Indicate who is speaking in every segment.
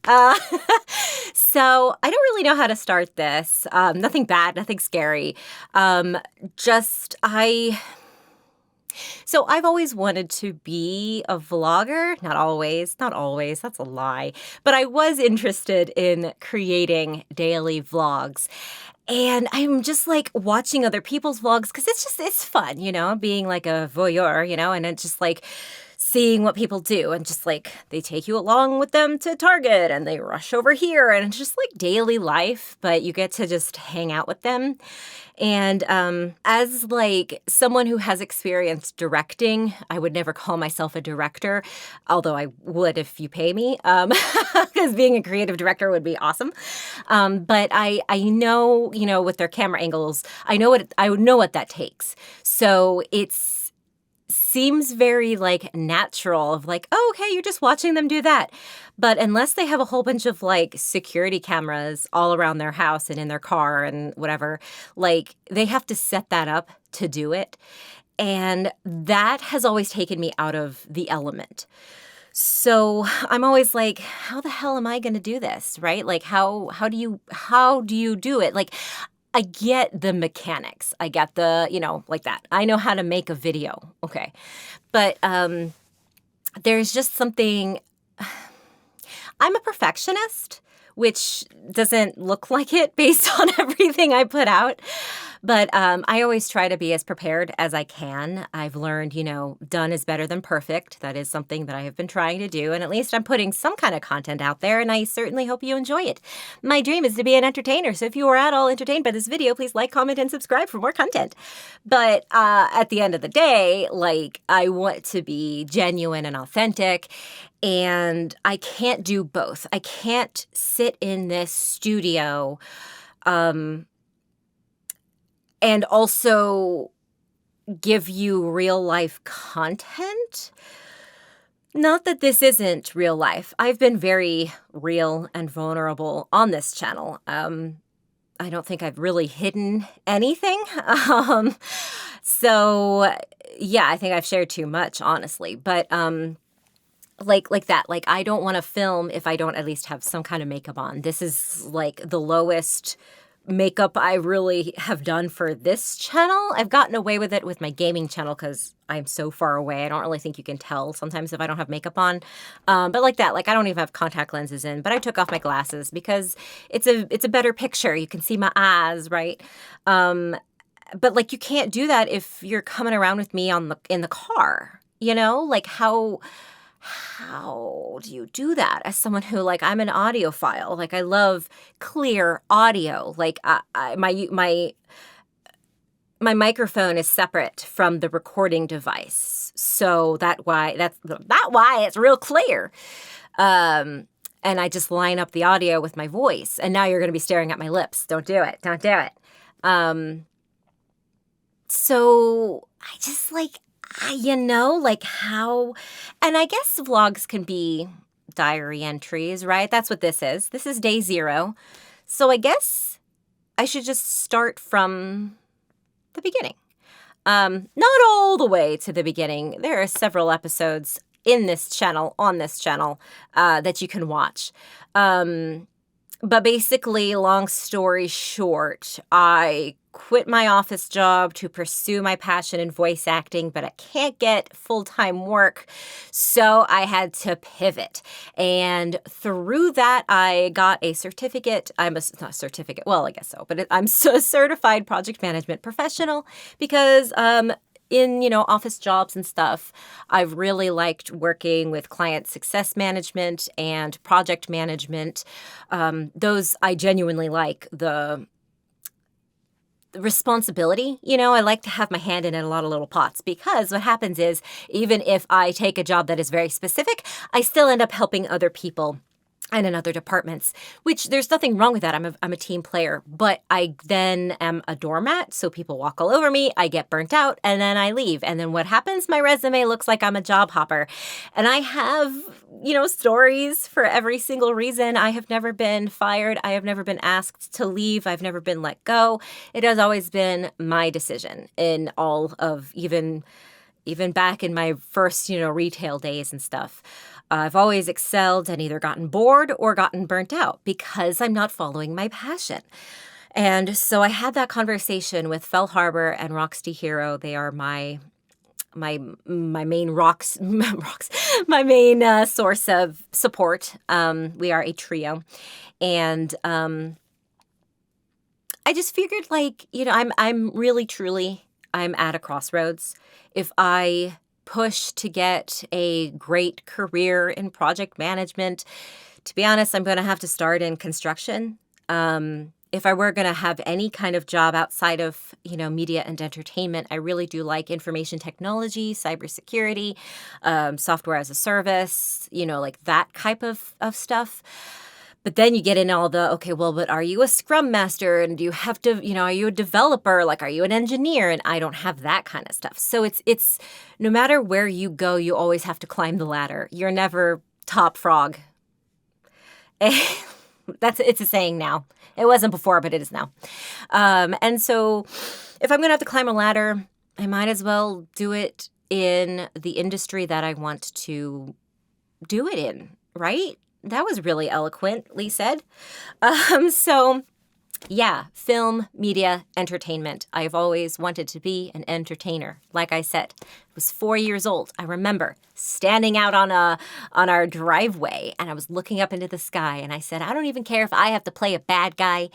Speaker 1: Uh, so I don't really know how to start this. Nothing bad, nothing scary. Just so I've always wanted to be a vlogger. Not always, that's a lie. But I was interested in creating daily vlogs. And I'm just like watching other people's vlogs because it's fun, being like a voyeur, and it's just like seeing what people do and just like they take you along with them to Target and they rush over here and it's just like daily life, but you get to just hang out with them. And as like someone who has experience directing, I would never call myself a director, although I would if you pay me, because being a creative director would be awesome. But I know, with their camera angles, I know what that takes. So it's seems very like natural of like, oh, okay, you're just watching them do that. But unless they have a whole bunch of like security cameras all around their house and in their car and whatever, like they have to set that up to do it. And that has always taken me out of the element. So I'm always like, how the hell am I going to do this? Right? Like, how do you do it? Like, I get the mechanics. I get the, like that. I know how to make a video. Okay. But there's just something. I'm a perfectionist, which doesn't look like it based on everything I put out. But I always try to be as prepared as I can. I've learned, done is better than perfect. That is something that I have been trying to do. And at least I'm putting some kind of content out there, and I certainly hope you enjoy it. My dream is to be an entertainer. So if you are at all entertained by this video, please like, comment, and subscribe for more content. But at the end of the day, like, I want to be genuine and authentic. And I can't do both. I can't sit in this studio and also give you real life content. Not that this isn't real life. I've been very real and vulnerable on this channel. I don't think I've really hidden anything. So yeah, I think I've shared too much, honestly. But like that. Like, I don't want to film if I don't at least have some kind of makeup on. This is like the lowest makeup I really have done for this channel. I've gotten away with it with my gaming channel because I'm so far away. I don't really think you can tell sometimes if I don't have makeup on. But like that, like I don't even have contact lenses in, but I took off my glasses because it's a better picture. You can see my eyes, right? But like you can't do that if you're coming around with me in the car, like how do you do that as someone who, like, I'm an audiophile? Like, I love clear audio. Like, my microphone is separate from the recording device, so that's why it's real clear. And I just line up the audio with my voice. And now you're going to be staring at my lips. Don't do it. Don't do it. So I just like. Like how, and I guess vlogs can be diary entries, right? That's what this is. This is day 0. So I guess I should just start from the beginning. Not all the way to the beginning. There are several episodes on this channel, that you can watch. But basically, long story short, I quit my office job to pursue my passion in voice acting, but I can't get full-time work, so I had to pivot. And through that, I got a certificate. Not a certificate, well, I guess so, but I'm a certified project management professional because in, office jobs and stuff, I've really liked working with client success management and project management. Those I genuinely like the responsibility. I like to have my hand in a lot of little pots because what happens is even if I take a job that is very specific, I still end up helping other people and in other departments, which there's nothing wrong with that. I'm a team player, but I then am a doormat. So people walk all over me, I get burnt out, and then I leave. And then what happens? My resume looks like I'm a job hopper. And I have, stories for every single reason. I have never been fired. I have never been asked to leave. I've never been let go. It has always been my decision in all of even back in my first, retail days and stuff. I've always excelled and either gotten bored or gotten burnt out because I'm not following my passion. And so I had that conversation with Fell Harbor and Roxy Hero. They are my main rocks, my main source of support. We are a trio, and I just figured, like, I'm really truly I'm at a crossroads. If I push to get a great career in project management, to be honest, I'm going to have to start in construction. If I were going to have any kind of job outside of, media and entertainment, I really do like information technology, cybersecurity, software as a service, like that type of stuff. But then you get in all the, okay, well, but are you a scrum master? And do you have to, are you a developer? Like, are you an engineer? And I don't have that kind of stuff. So it's no matter where you go, you always have to climb the ladder. You're never top frog. It's a saying now. It wasn't before, but it is now. And so if I'm going to have to climb a ladder, I might as well do it in the industry that I want to do it in, right? That was really eloquently said. So yeah, film, media, entertainment. I've always wanted to be an entertainer. Like I said, I was 4 years old. I remember standing out on our driveway, and I was looking up into the sky, and I said, I don't even care if I have to play a bad guy.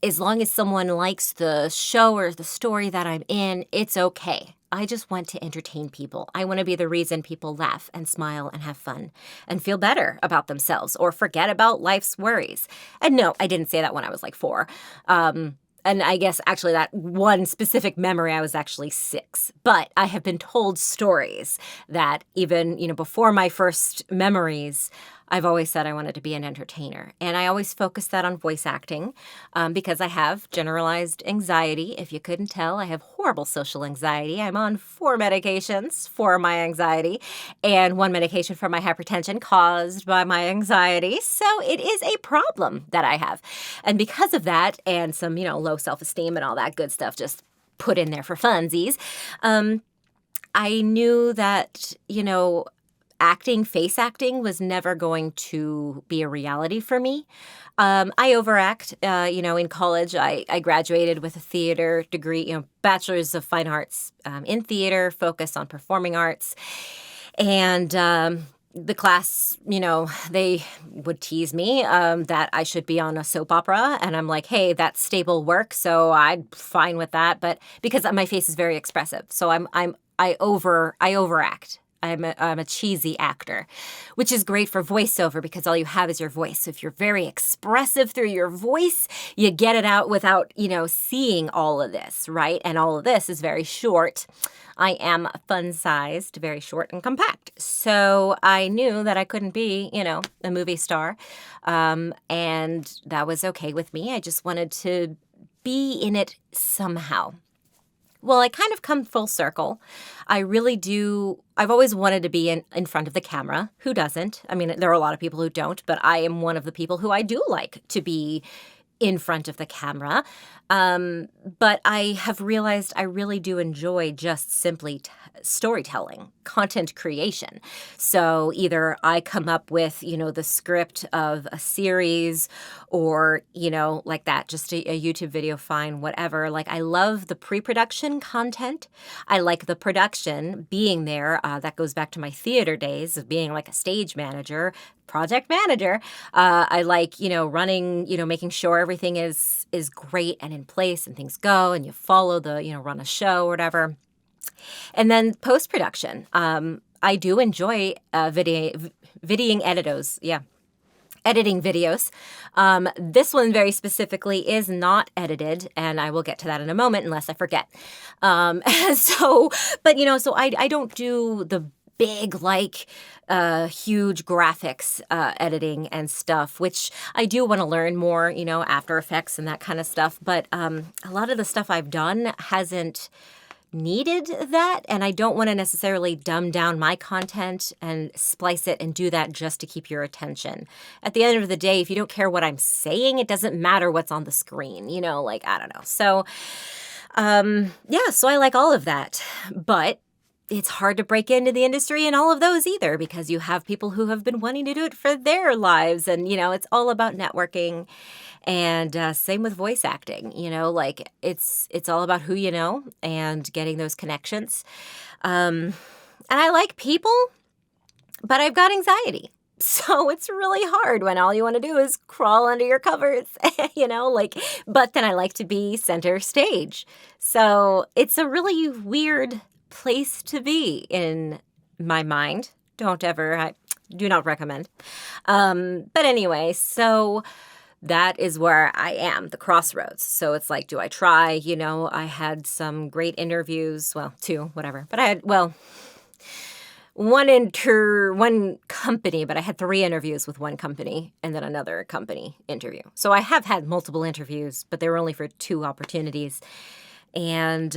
Speaker 1: As long as someone likes the show or the story that I'm in, it's okay. I just want to entertain people. I want to be the reason people laugh and smile and have fun and feel better about themselves or forget about life's worries. And no, I didn't say that when I was like 4. And I guess actually that one specific memory, I was actually 6. But I have been told stories that even, before my first memories, I've always said I wanted to be an entertainer. And I always focus that on voice acting because I have generalized anxiety. If you couldn't tell, I have horrible social anxiety. I'm on 4 medications for my anxiety and 1 medication for my hypertension caused by my anxiety. So it is a problem that I have. And because of that and some, low self-esteem and all that good stuff just put in there for funsies, I knew that, face acting was never going to be a reality for me. I overact. In college, I graduated with a theater degree, bachelor's of fine arts in theater, focused on performing arts. And the class, they would tease me that I should be on a soap opera. And I'm like, hey, that's stable work, so I'm fine with that. But because my face is very expressive, so I overact. I'm a cheesy actor, which is great for voiceover because all you have is your voice. So if you're very expressive through your voice, you get it out without, seeing all of this, right? And all of this is very short. I am fun-sized, very short and compact. So I knew that I couldn't be, a movie star. And that was okay with me. I just wanted to be in it somehow. Well, I kind of come full circle. I really do. I've always wanted to be in front of the camera. Who doesn't? I mean, there are a lot of people who don't, but I am one of the people who I do like to be in front of the camera. But I have realized I really do enjoy just simply storytelling, content creation. So either I come up with, the script of a series or, like that, just a YouTube video, fine, whatever. Like I love the pre-production content. I like the production being there. That goes back to my theater days of being like a stage manager, project manager. I like, running, making sure everything is great and in place and things go and you follow the, run a show or whatever. And then post-production. I do enjoy editing videos. This one very specifically is not edited, and I will get to that in a moment unless I forget. So I don't do the big, huge graphics editing and stuff, which I do want to learn more, After Effects and that kind of stuff. But a lot of the stuff I've done hasn't needed that, and I don't want to necessarily dumb down my content and splice it and do that just to keep your attention. At the end of the day, if you don't care what I'm saying, it doesn't matter what's on the screen, I don't know. So, so I like all of that, but it's hard to break into the industry in all of those either, because you have people who have been wanting to do it for their lives. And, it's all about networking. And same with voice acting, like it's all about who you know and getting those connections. And I like people, but I've got anxiety. So it's really hard when all you want to do is crawl under your covers, but then I like to be center stage. So it's a really weird place to be in my mind. I do not recommend. But anyway, so that is where I am, the crossroads. So it's like, do I try? I had some great interviews. Well, two, whatever. But I had, one company, but I had 3 interviews with one company and then another company interview. So I have had multiple interviews, but they were only for 2 opportunities. And,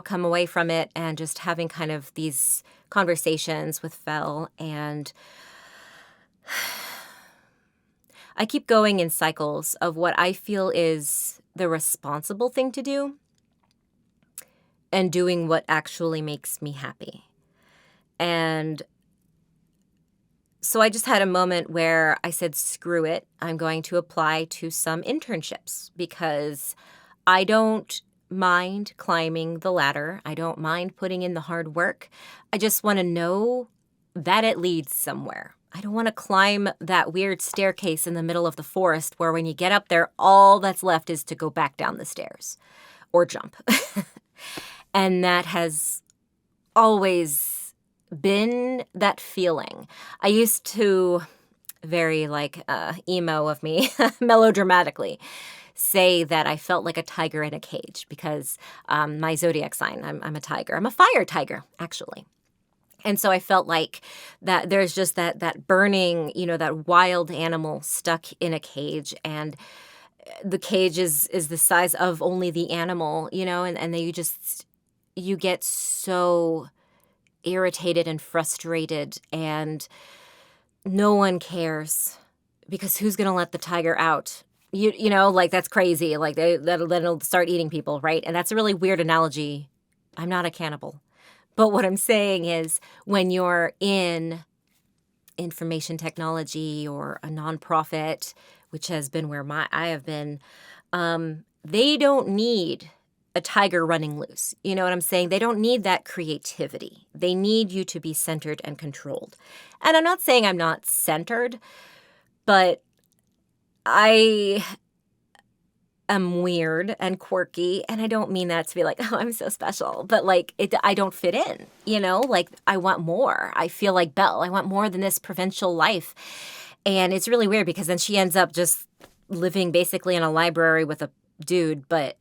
Speaker 1: come away from it and just having kind of these conversations with Fel. And I keep going in cycles of what I feel is the responsible thing to do and doing what actually makes me happy. And so I just had a moment where I said, screw it. I'm going to apply to some internships because I don't mind climbing the ladder. I don't mind putting in the hard work. I just want to know that it leads somewhere. I don't want to climb that weird staircase in the middle of the forest where when you get up there, all that's left is to go back down the stairs or jump. And that has always been that feeling. I used to, very emo of me, melodramatically, say that I felt like a tiger in a cage because my zodiac sign, I'm a tiger. I'm a fire tiger, actually. And so I felt like that there's just that burning, that wild animal stuck in a cage, and the cage is the size of only the animal, and then you get so irritated and frustrated, and no one cares because who's going to let the tiger out? That's crazy. Like that'll start eating people, right? And that's a really weird analogy. I'm not a cannibal. But what I'm saying is when you're in information technology or a nonprofit, which has been where I have been, they don't need a tiger running loose. You know what I'm saying? They don't need that creativity. They need you to be centered and controlled. And I'm not saying I'm not centered, but I am weird and quirky, and I don't mean that to be like, oh, I'm so special, but I don't fit in, I want more. I feel like Belle. I want more than this provincial life. And it's really weird because then she ends up just living basically in a library with a dude, but,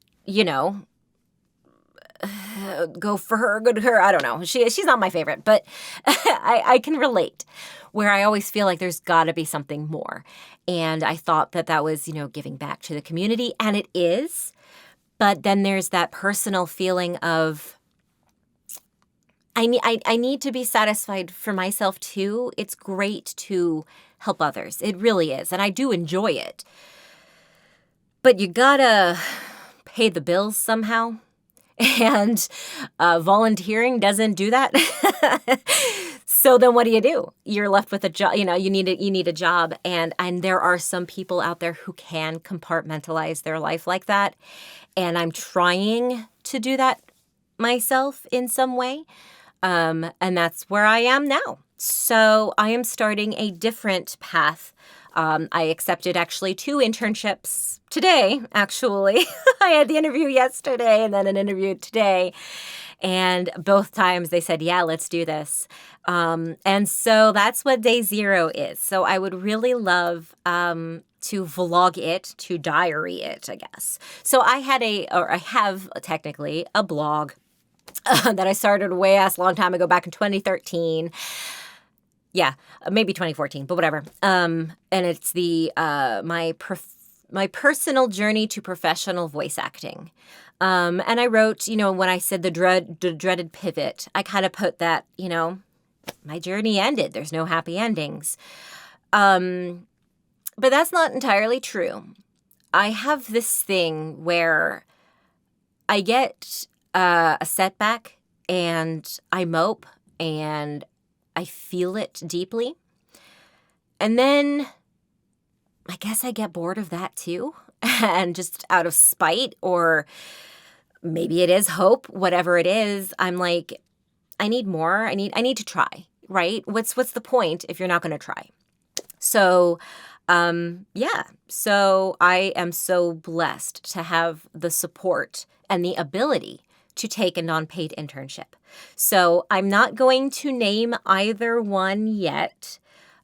Speaker 1: go for her, good to her. I don't know. She's not my favorite, but I can relate, where I always feel like there's got to be something more. And I thought that was, giving back to the community, and it is. But then there's that personal feeling of I need to be satisfied for myself too. It's great to help others. It really is, and I do enjoy it. But you gotta pay the bills somehow. And volunteering doesn't do that. So then what do? You're left with a job. You need a job. And there are some people out there who can compartmentalize their life like that. And I'm trying to do that myself in some way. And that's where I am now. So I am starting a different path. I accepted actually 2 internships today, actually. I had the interview yesterday and then an interview today. And both times they said, yeah, let's do this. And so that's what day 0 is. So I would really love to vlog it, to diary it, I guess. So I have technically a blog that I started a long time ago, back in 2013. Yeah, maybe 2014, but whatever. And it's the my personal journey to professional voice acting. And I wrote, when I said the dreaded pivot, I kind of put that, my journey ended. There's no happy endings. But that's not entirely true. I have this thing where I get a setback and I mope and I feel it deeply. And then I guess I get bored of that too. And just out of spite, or maybe it is hope, whatever it is, I'm like, I need more. I need to try, right? What's the point if you're not going to try? So, yeah. So I am so blessed to have the support and the ability to take a non-paid internship. So I'm not going to name either one yet.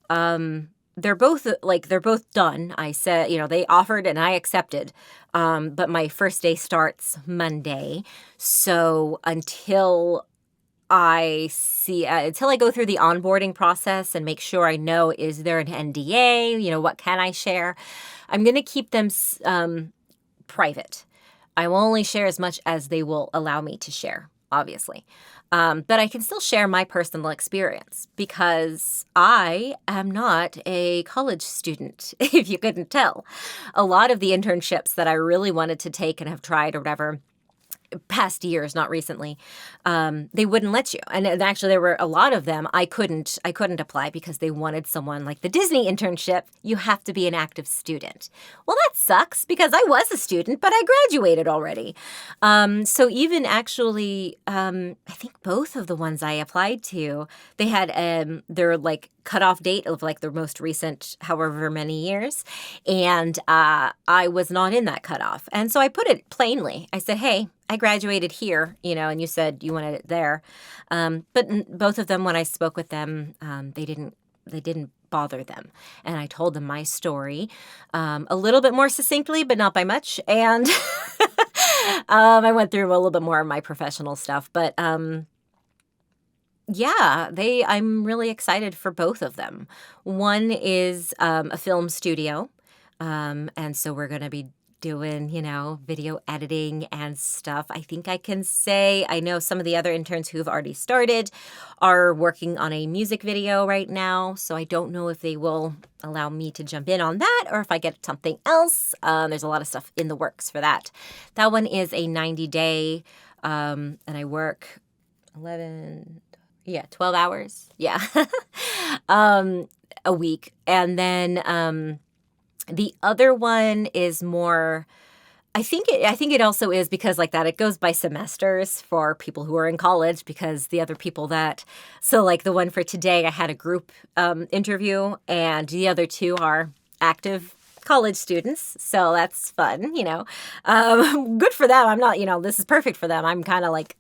Speaker 1: They're both done. I said, they offered and I accepted. But my first day starts Monday. So until I go through the onboarding process and make sure I know, is there an NDA? What can I share? I'm going to keep them private. I will only share as much as they will allow me to share, obviously. But I can still share my personal experience because I am not a college student, if you couldn't tell. A lot of the internships that I really wanted to take and have tried or whatever, past years, not recently, they wouldn't let you. And actually, there were a lot of them I couldn't apply because they wanted someone like the Disney internship. You have to be an active student. Well, that sucks because I was a student, but I graduated already. So even actually, I think both of the ones I applied to, they had their like cutoff date of like their most recent however many years. And I was not in that cutoff. And so I put it plainly. I said, hey, I graduated here, and you said you wanted it there. But both of them, when I spoke with them, they didn't bother them. And I told them my story a little bit more succinctly, but not by much. And I went through a little bit more of my professional stuff. But yeah, I'm really excited for both of them. One is a film studio. And so we're going to be doing, video editing and stuff. I think I can say I know some of the other interns who've already started are working on a music video right now. So I don't know if they will allow me to jump in on that or if I get something else. There's a lot of stuff in the works for that. That one is a 90-day, and I work 12 hours. Yeah. A week. And then, the other one is more, I think it also is because like that, it goes by semesters for people who are in college because the other people so like the one for today, I had a group interview and the other two are active college students. So that's fun, good for them. I'm not, this is perfect for them. I'm kind of like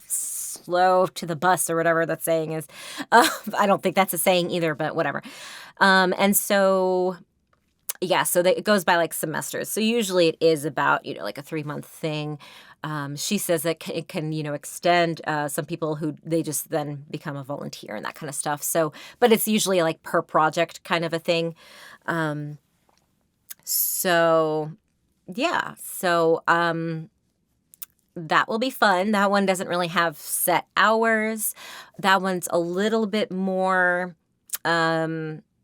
Speaker 1: slow to the bus or whatever that saying is. I don't think that's a saying either, but whatever. And so... yeah, so it goes by like semesters. So usually it is about, like a 3-month thing. She says that it can, extend. Some people who they just then become a volunteer and that kind of stuff. So, but it's usually like per project kind of a thing. So yeah, so that will be fun. That one doesn't really have set hours. That one's a little bit more,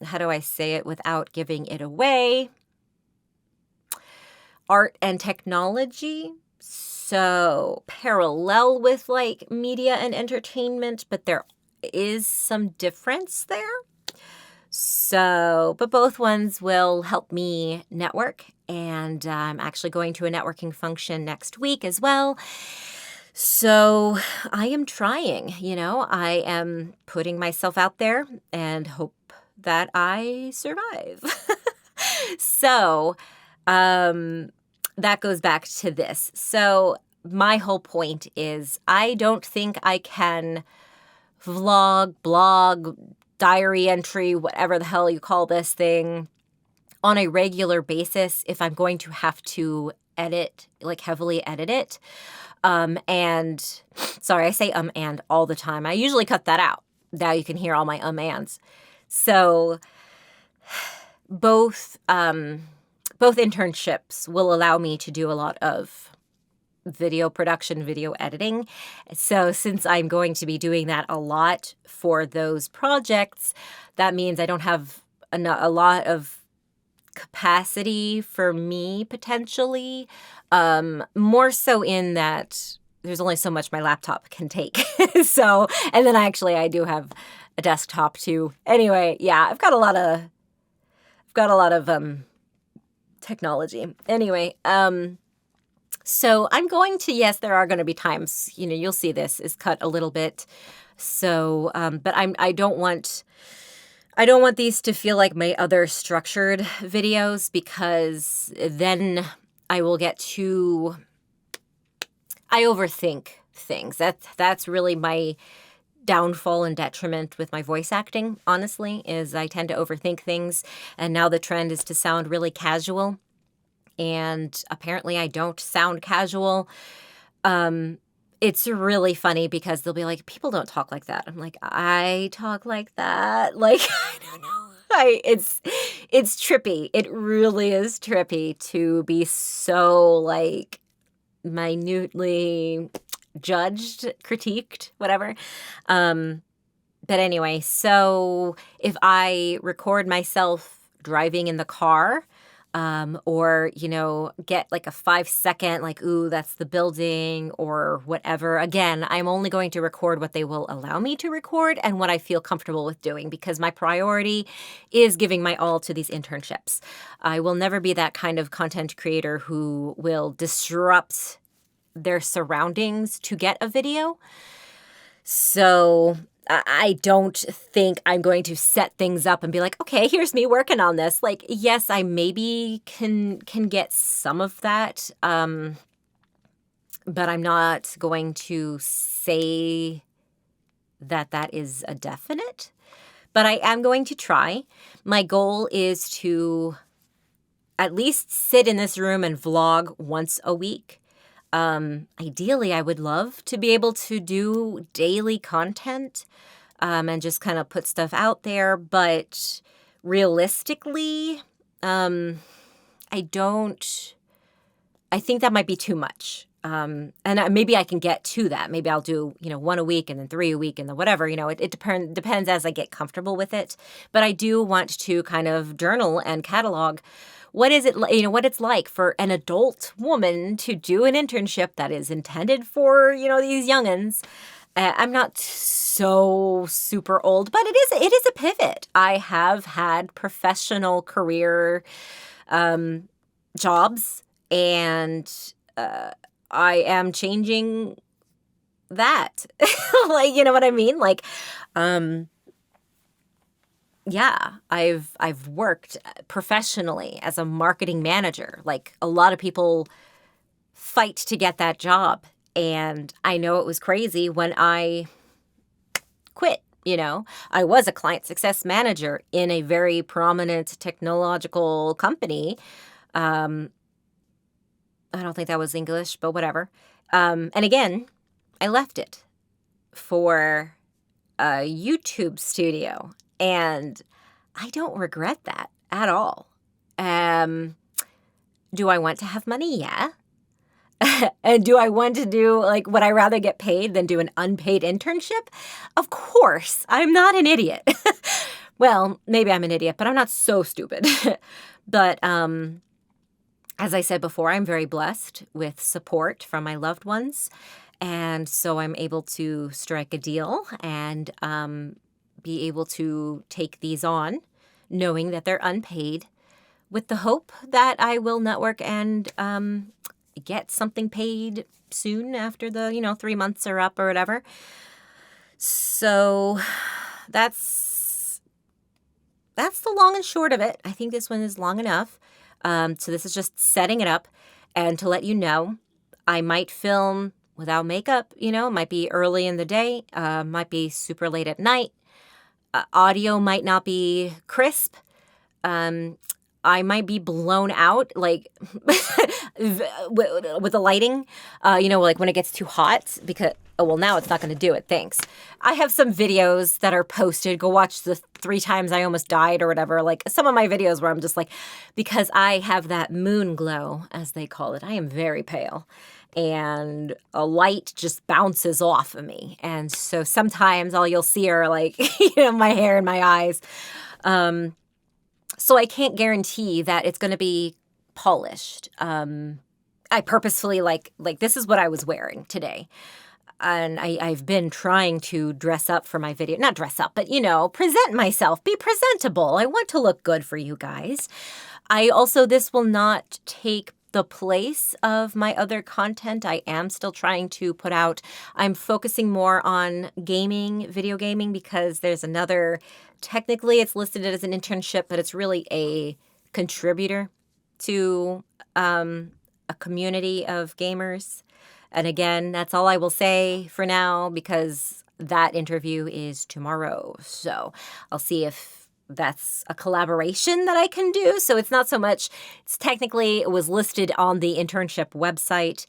Speaker 1: how do I say it without giving it away? Art and technology. So parallel with like media and entertainment, but there is some difference there. So, but both ones will help me network. And I'm actually going to a networking function next week as well. So I am trying, I am putting myself out there and hope that I survive. So that goes back to this. So my whole point is I don't think I can vlog, blog, diary entry, whatever the hell you call this thing, on a regular basis if I'm going to have to edit, like heavily edit it. And sorry, I say and all the time. I usually cut that out. Now you can hear all my ands. So both internships will allow me to do a lot of video production, video editing. So since I'm going to be doing that a lot for those projects, that means I don't have a lot of capacity for me potentially. More so in that there's only so much my laptop can take. So, and then I do have a desktop too. Anyway, yeah, I've got a lot of technology. Anyway, so I'm going to, yes, there are going to be times, you'll see this is cut a little bit. So, but I don't want these to feel like my other structured videos, because then I will get I overthink things. That's really my downfall and detriment with my voice acting, honestly, is I tend to overthink things. And now the trend is to sound really casual. And apparently I don't sound casual. It's really funny because they'll be like, people don't talk like that. I'm like, I talk like that. Like, I don't know. It's trippy. It really is trippy to be so like minutely judged, critiqued, whatever. But anyway, so if I record myself driving in the car, or, get like a 5-second, like, ooh, that's the building or whatever. Again, I'm only going to record what they will allow me to record and what I feel comfortable with doing, because my priority is giving my all to these internships. I will never be that kind of content creator who will disrupt their surroundings to get a video. So I don't think I'm going to set things up and be like, okay, here's me working on this. Like, yes, I maybe can get some of that, but I'm not going to say that is a definite. But I am going to try. My goal is to at least sit in this room and vlog once a week. Ideally, I would love to be able to do daily content, and just kind of put stuff out there. But realistically, I think that might be too much. And maybe I can get to that. Maybe I'll do, 1 a week and then 3 a week and then whatever, it depends as I get comfortable with it. But I do want to kind of journal and catalog what is it, what it's like for an adult woman to do an internship that is intended for, these youngins. I'm not so super old, but it is a pivot. I have had professional career jobs, and I am changing that. Like, you know what I mean? Like, yeah, I've worked professionally as a marketing manager. Like, a lot of people fight to get that job. And I know it was crazy when I quit. I was a client success manager in a very prominent technological company. I don't think that was English, but whatever. And again, I left it for a YouTube studio. And I don't regret that at all. Do I want to have money? Yeah. And do I want to do, like, would I rather get paid than do an unpaid internship? Of course. I'm not an idiot. Well, maybe I'm an idiot, but I'm not so stupid. But as I said before, I'm very blessed with support from my loved ones. And so I'm able to strike a deal and be able to take these on, knowing that they're unpaid, with the hope that I will network and get something paid soon after the 3 months are up or whatever. So that's the long and short of it. I think this one is long enough. So this is just setting it up, and to let you know, I might film without makeup. It might be early in the day, might be super late at night. Audio might not be crisp. I might be blown out, like, with the lighting, like when it gets too hot, because, now it's not going to do it. Thanks. I have some videos that are posted. Go watch the 3 times I almost died or whatever. Like, some of my videos where I'm just like, because I have that moon glow, as they call it. I am very pale. And a light just bounces off of me. And so sometimes all you'll see are like, my hair and my eyes. So I can't guarantee that it's going to be polished. I purposefully like this is what I was wearing today. And I've been trying to dress up for my video. Not dress up, but, present myself, be presentable. I want to look good for you guys. This will not take the place of my other content. I am still trying to put out, I'm focusing more on gaming, video gaming, because there's another, technically it's listed as an internship, but it's really a contributor to a community of gamers. And again, that's all I will say for now, because that interview is tomorrow. So I'll see if that's a collaboration that I can do. So it's not so much, it was listed on the internship website,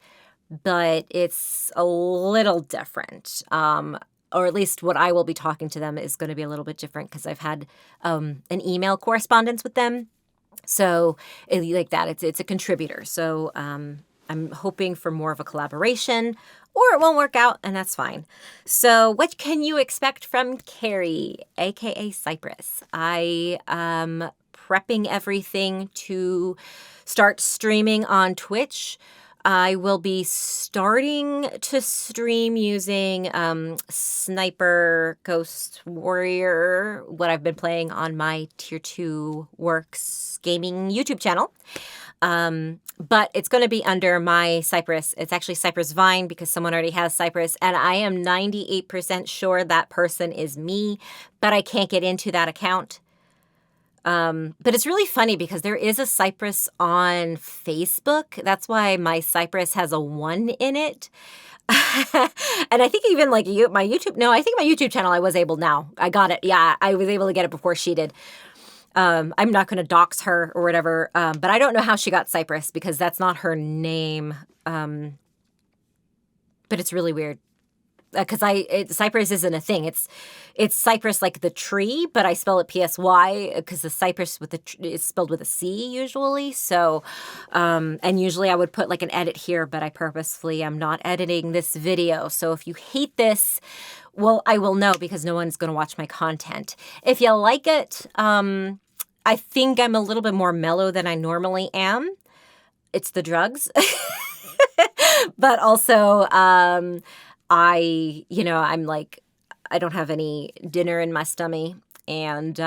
Speaker 1: but it's a little different. Or at least what I will be talking to them is going to be a little bit different, because I've had an email correspondence with them. So like that, it's a contributor. So I'm hoping for more of a collaboration, or it won't work out, and that's fine. So what can you expect from Carrie, aka Cypress? I am prepping everything to start streaming on Twitch. I will be starting to stream using Sniper Ghost Warrior, what I've been playing on my Tier 2 Works gaming YouTube channel. But it's going to be under my Cypress. It's actually Cypress Vine, because someone already has Cypress, and I am 98% sure that person is me, but I can't get into that account. But it's really funny because there is a Cypress on Facebook. That's why my Cypress has a 1 in it. And I think even like my YouTube channel, I was able now. I got it. Yeah, I was able to get it before she did. I'm not going to dox her or whatever, but I don't know how she got Cypress, because that's not her name. But it's really weird, because Cypress isn't a thing. It's Cypress like the tree, but I spell it PSY, because the Cypress is spelled with a C usually. So, and usually I would put like an edit here, but I purposefully am not editing this video. So if you hate this, well, I will know, because no one's going to watch my content. If you like it, I think I'm a little bit more mellow than I normally am. It's the drugs. But also, I'm like, I don't have any dinner in my stomach. And,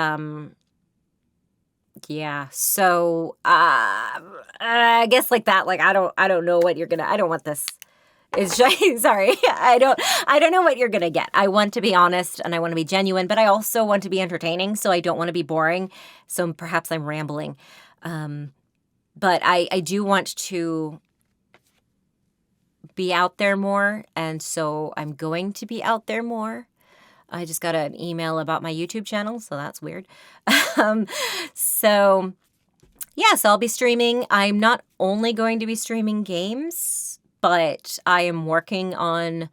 Speaker 1: yeah, so, I guess like that, like, I don't know what you're I don't want this. Sorry, I don't know what you're going to get. I want to be honest, and I want to be genuine, but I also want to be entertaining, so I don't want to be boring. So perhaps I'm rambling. But I do want to be out there more, and so I'm going to be out there more. I just got an email about my YouTube channel, so that's weird. So I'll be streaming. I'm not only going to be streaming games, but I am working on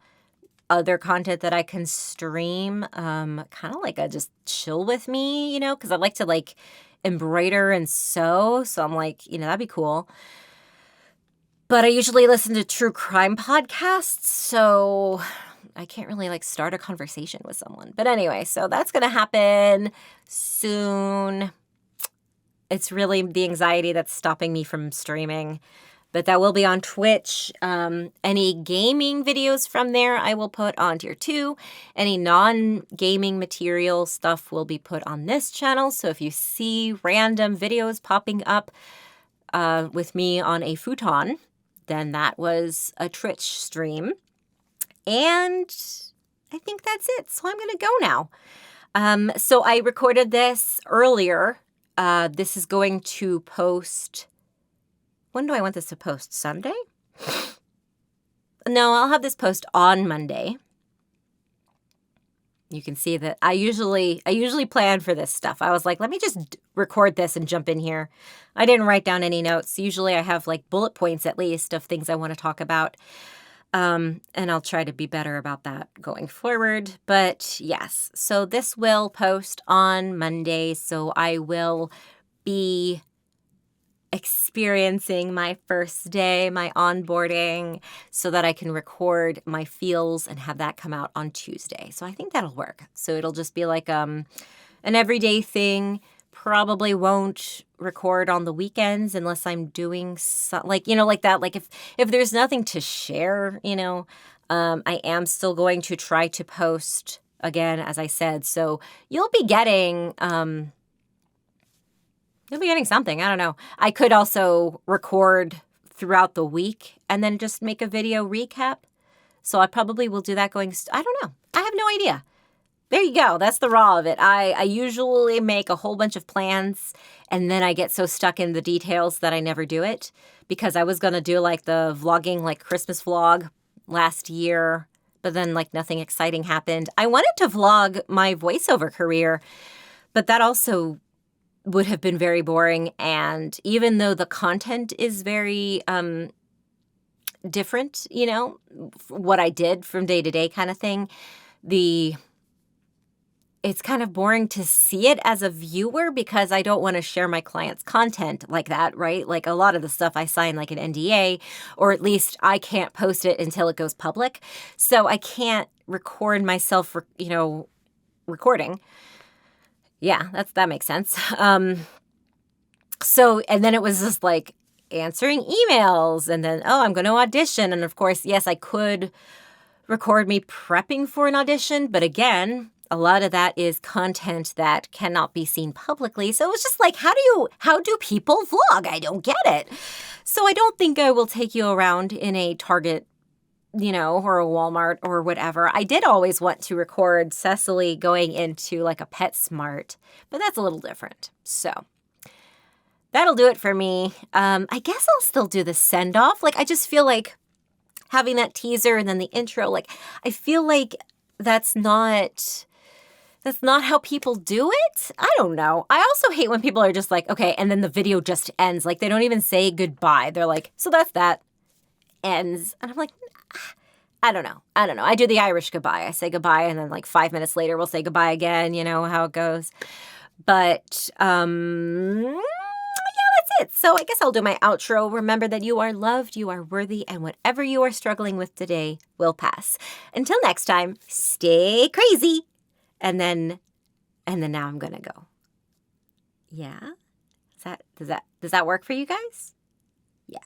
Speaker 1: other content that I can stream, kind of like a just chill with me, because I like to like embroider and sew. So I'm like, that'd be cool. But I usually listen to true crime podcasts, so I can't really like start a conversation with someone. But anyway, so that's going to happen soon. It's really the anxiety that's stopping me from streaming. But that will be on Twitch. Any gaming videos from there I will put on Tier 2. Any non-gaming material stuff will be put on this channel. So if you see random videos popping up with me on a futon, then that was a Twitch stream. And I think that's it. So I'm going to go now. So I recorded this earlier. This is going to post... When do I want this to post? Sunday? No, I'll have this post on Monday. You can see that I usually plan for this stuff. I was like, let me just record this and jump in here. I didn't write down any notes. Usually I have like bullet points at least of things I want to talk about. And I'll try to be better about that going forward. But yes, so this will post on Monday. So I will be experiencing my first day, my onboarding, so that I can record my feels and have that come out on Tuesday. So I think that'll work. So it'll just be like an everyday thing, probably won't record on the weekends unless I'm doing like, like that. Like if there's nothing to share, I am still going to try to post again, as I said. So you'll be getting something. I don't know. I could also record throughout the week and then just make a video recap. So I probably will do that I don't know. I have no idea. There you go. That's the raw of it. I usually make a whole bunch of plans and then I get so stuck in the details that I never do it, because I was going to do like the vlogging, like Christmas vlog last year, but then like nothing exciting happened. I wanted to vlog my voiceover career, but that also would have been very boring. And even though the content is very different, what I did from day to day kind of thing, it's kind of boring to see it as a viewer, because I don't want to share my clients' content like that, right? Like a lot of the stuff I sign like an NDA, or at least I can't post it until it goes public. So I can't record myself, recording. Yeah, that makes sense. So, and then it was just like answering emails, and then, I'm going to audition. And of course, yes, I could record me prepping for an audition, but again, a lot of that is content that cannot be seen publicly. So it's just like, how do people vlog? I don't get it. So I don't think I will take you around in a Target, or a Walmart or whatever. I did always want to record Cecily going into like a PetSmart, but that's a little different. So that'll do it for me. I guess I'll still do the send off. Like, I just feel like having that teaser and then the intro, like, I feel like that's not how people do it. I don't know. I also hate when people are just like, okay, and then the video just ends. Like, they don't even say goodbye. They're like, so that's that. Ends. And I'm like, I don't know. I do the Irish goodbye. I say goodbye, and then like 5 minutes later, we'll say goodbye again. You know how it goes. But, yeah, that's it. So I guess I'll do my outro. Remember that you are loved, you are worthy, and whatever you are struggling with today will pass. Until next time, stay crazy. And then now I'm gonna go. Yeah? Does that work for you guys? Yeah.